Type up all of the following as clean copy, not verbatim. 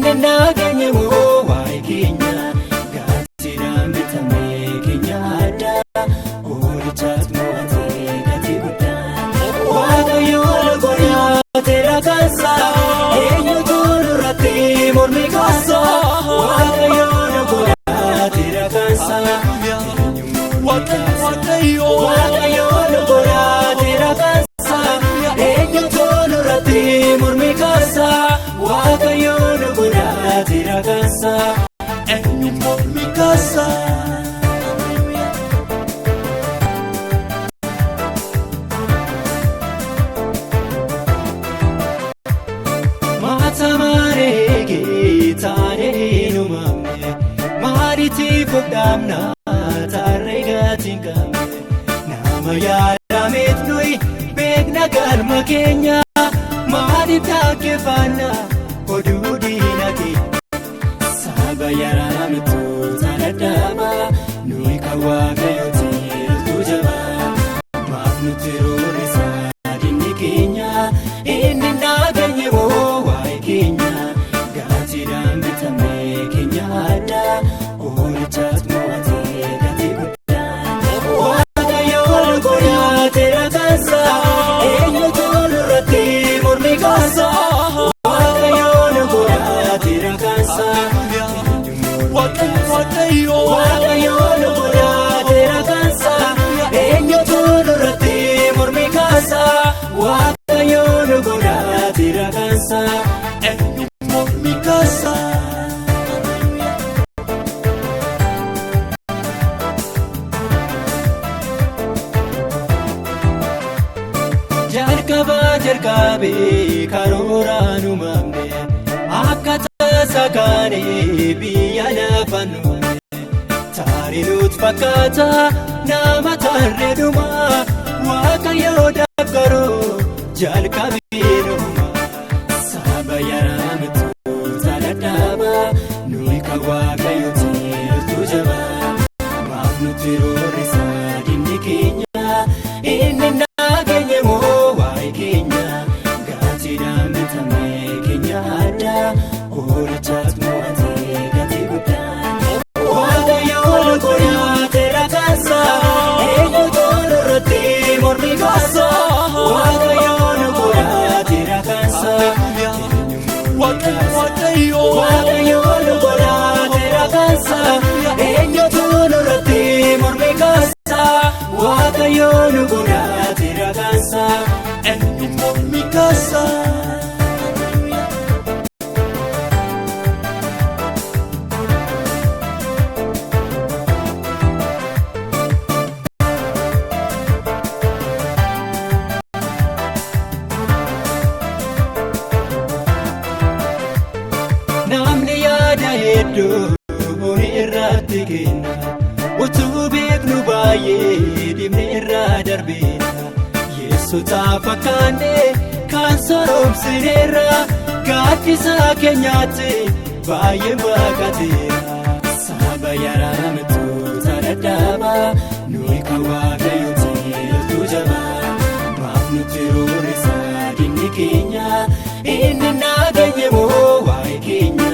inni nageenye moo waa'ee keenya gaazexaan bitamee keenya addaa oolchaas mo'atee gatii guddaa waaqayyoon godhateera kansaa eenyutu nurratti mormi kaasaa waaqayyoon godhateera kansaa waaqayyoon godhateera kansaa eenyutu nurratti mormi kaasaa waaqayyoon godhateera kansaa eenyu mormi kaasaa. Fudhamna taarree gatiin qabne nama yaadameet nuyi beekna galma keenya maaliif dhaggeeffanna oduu diina keenya saba yaraametu taladhaaba nuyi kan waaqayyooti iltuu jabaa maaf nuti roorrisaa dinni keenya inni nageenye moo waa'ee keenya gaatiidhaan bitamee keenya addaa oolchaas mo'atee gatii guddaa waaqayyoon godhateera kansaa eenyutu nurratti mormi kaasaa waaqayyoon godhateera kansaa waaqayyoon godhateera kansaa eenyutu nurratti mormi kaasaa waaqayyoon godhateera kansaa eenyu mormi kaasaa. Jalqabee karooraan uumamne akka tasaa kaanee biyya lafa nuumne taarinuut fakkaata nama tarree dhumaa waaqayyoo dakkaroo jalqabee dhumaa saba yaraametu taladhaaba nuyi kan waaqayyooti iltuu jabaa maaf nuti roorrisaa dinni keenya inni nageenye moo keenya gaatiidhaan bitamee keenya addaa oolchaas mo'atee gatii guddaa waaqayyoon godhateera kansaa eenyutu nurratti mormi kaasaa waaqayyoon godhateera kansaa waaqayyoon godhateera kansaa eenyutu nurratti mormi kaasaa waaqayyoon godhateera kansaa eenyu mormi kaasaa. Namni yaada hedduu irratti kenna utuu beeknu baay'ee dhimne irraa darbeena yeessotaa fakkaanne kan sooromsineerra gaaddisa keenyaatti baay'ee baqateera saba yaraametu taladhaaba nuyi kan waaqayyooti iltuu jabaa maaf nuti roorrisaa dinni keenya inni nageenye moo waa'ee keenya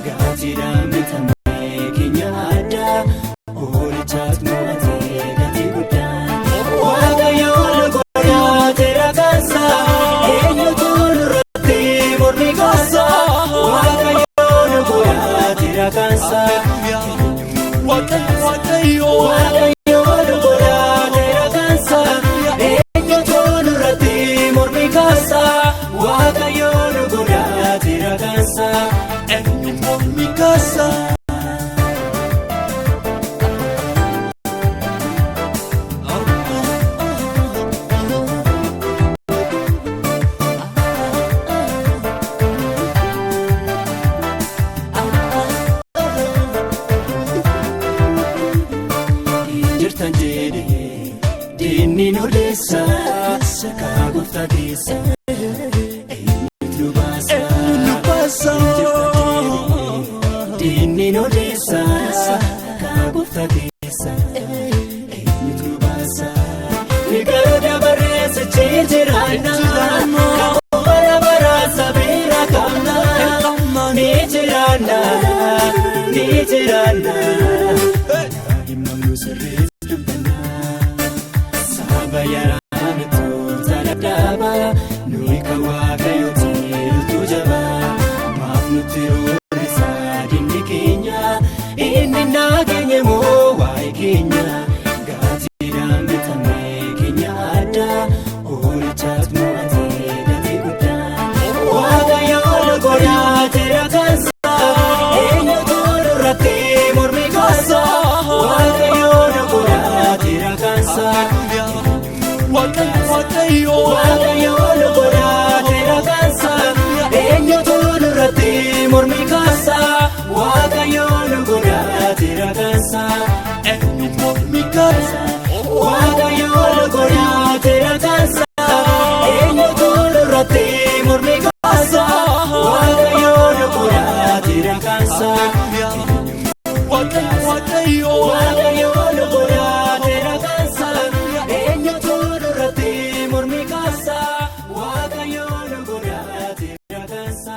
gaatiidhaan bitamee keenya addaa oolchaas mo'atee gatii guddaa waaqayyoon godhateera kansaa eenyutu nurratti mormi kaasaa waaqayyoon godhateera kansaa waaqayyoon godhateera kansaa eenyutu nurratti mormi kaasaa waaqayyoon godhateera kansaa eenyu mormi kaasaa. Dinni nodeessa sakaa gooftaa keessa eenyutu nu baasa dinni nodeessa sakaa gooftaa keessa eenyutu nu baasa eegaluu dabareessa jijjiirannaa kaawwara baraasa beera kamna ni jira. waliin jiraanna himamnu sirriis dubbanna saba yaraanatu taladhaaba nuyi kan waaqayyooti loltuu jaba maaf nutti roorrisa dinni keenya inni nageenya moo waa'ee keenya gaatiidhaan bitamee keenya addaa oolchaas mo'atee gatii guddaa waaqayyoon godhateera kansa eenyutu nurratti mormi kaasa waaqayyoon godhateera kansa waaqayyoon godhateera kansa eenyutu nurratti mormi kaasa waaqayyoon godhateera kansa eenyutu mormi kaasa waaqayyoon godhateera kansa eenyutu nurratti mormi kaasa waaqayyoon godhateera kansa waaqayyoon godhateera kansa eenyutu nurratti mormi kaasa waaqayyoon godhateera kansa.